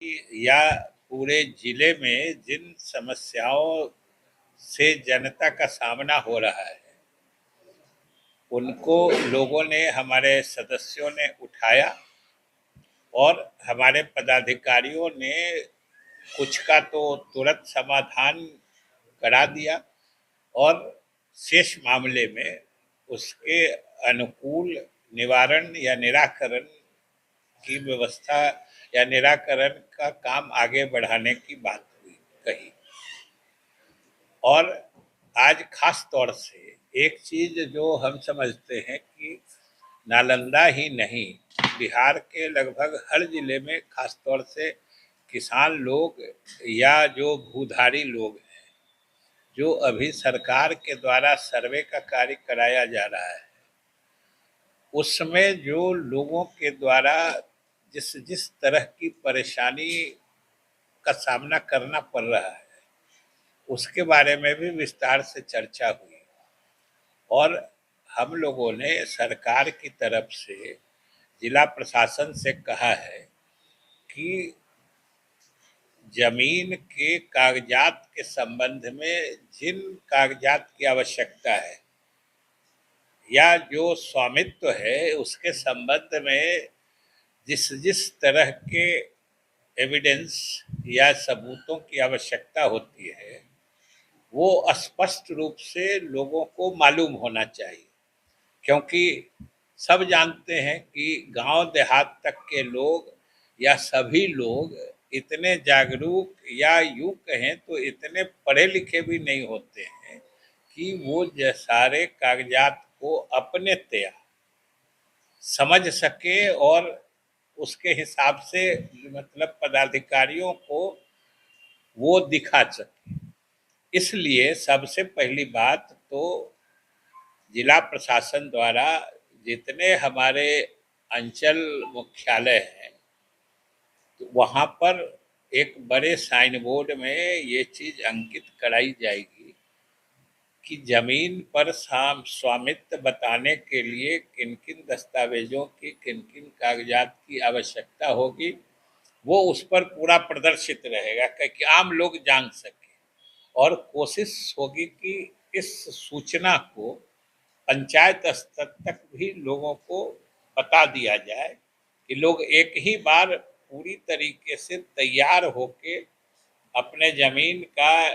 या पूरे जिले में जिन समस्याओं से जनता का सामना हो रहा है उनको लोगों ने, हमारे सदस्यों ने उठाया और हमारे पदाधिकारियों ने कुछ का तो तुरंत समाधान करा दिया और शेष मामले में उसके अनुकूल निवारण या निराकरण की व्यवस्था या निराकरण का काम आगे बढ़ाने की बात हुई कही। और आज खास तौर से एक चीज जो हम समझते हैं कि नालंदा ही नहीं, बिहार के लगभग हर जिले में खास तौर से किसान लोग या जो भूधारी लोग हैं, जो अभी सरकार के द्वारा सर्वे का कार्य कराया जा रहा है, उसमें जो लोगों के द्वारा जिस जिस तरह की परेशानी का सामना करना पड़ रहा है उसके बारे में भी विस्तार से चर्चा हुई। और हम लोगों ने सरकार की तरफ से जिला प्रशासन से कहा है कि जमीन के कागजात के संबंध में जिन कागजात की आवश्यकता है या जो स्वामित्व है उसके संबंध में जिस जिस तरह के एविडेंस या सबूतों की आवश्यकता होती है वो स्पष्ट रूप से लोगों को मालूम होना चाहिए। क्योंकि सब जानते हैं कि गांव देहात तक के लोग या सभी लोग इतने जागरूक या यूं कहें तो इतने पढ़े लिखे भी नहीं होते हैं कि वो सारे कागजात को अपने तय समझ सके और उसके हिसाब से मतलब पदाधिकारियों को वो दिखा सके। इसलिए सबसे पहली बात तो जिला प्रशासन द्वारा जितने हमारे अंचल मुख्यालय हैं तो वहाँ पर एक बड़े साइन बोर्ड में ये चीज़ अंकित कराई जाएगी कि जमीन पर स्वामित्व बताने के लिए किन किन दस्तावेजों की, किन किन कागजात की आवश्यकता होगी, वो उस पर पूरा प्रदर्शित रहेगा कि आम लोग जान सके। और कोशिश होगी कि इस सूचना को पंचायत स्तर तक भी लोगों को बता दिया जाए कि लोग एक ही बार पूरी तरीके से तैयार होके अपने जमीन का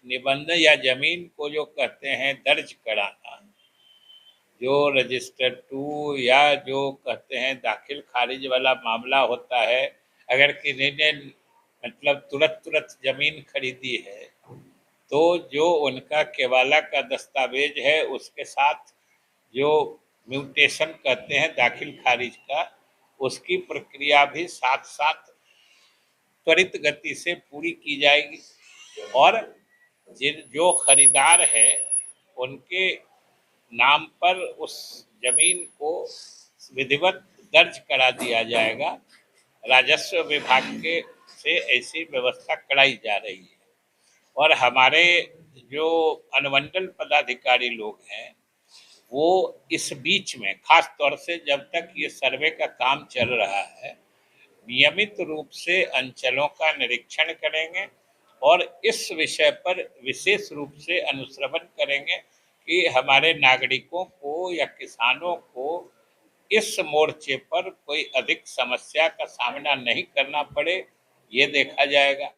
निबंधन या जमीन को जो कहते हैं दर्ज कराना, जो रजिस्टर 2 या जो कहते हैं दाखिल खारिज वाला मामला होता है, अगर किसी ने मतलब तुरंत तुरंत जमीन खरीदी है तो जो उनका केवाला का दस्तावेज है उसके साथ जो म्यूटेशन कहते हैं दाखिल खारिज का, उसकी प्रक्रिया भी साथ साथ त्वरित गति से पूरी की जाएगी। और जिन जो खरीदार है उनके नाम पर उस जमीन को विधिवत दर्ज करा दिया जाएगा। राजस्व विभाग के से ऐसी व्यवस्था कराई जा रही है। और हमारे जो अनुमंडल पदाधिकारी लोग हैं वो इस बीच में खास तौर से जब तक ये सर्वे का काम चल रहा है नियमित रूप से अंचलों का निरीक्षण करेंगे और इस विषय पर विशेष रूप से अनुश्रवण करेंगे कि हमारे नागरिकों को या किसानों को इस मोर्चे पर कोई अधिक समस्या का सामना नहीं करना पड़े, ये देखा जाएगा।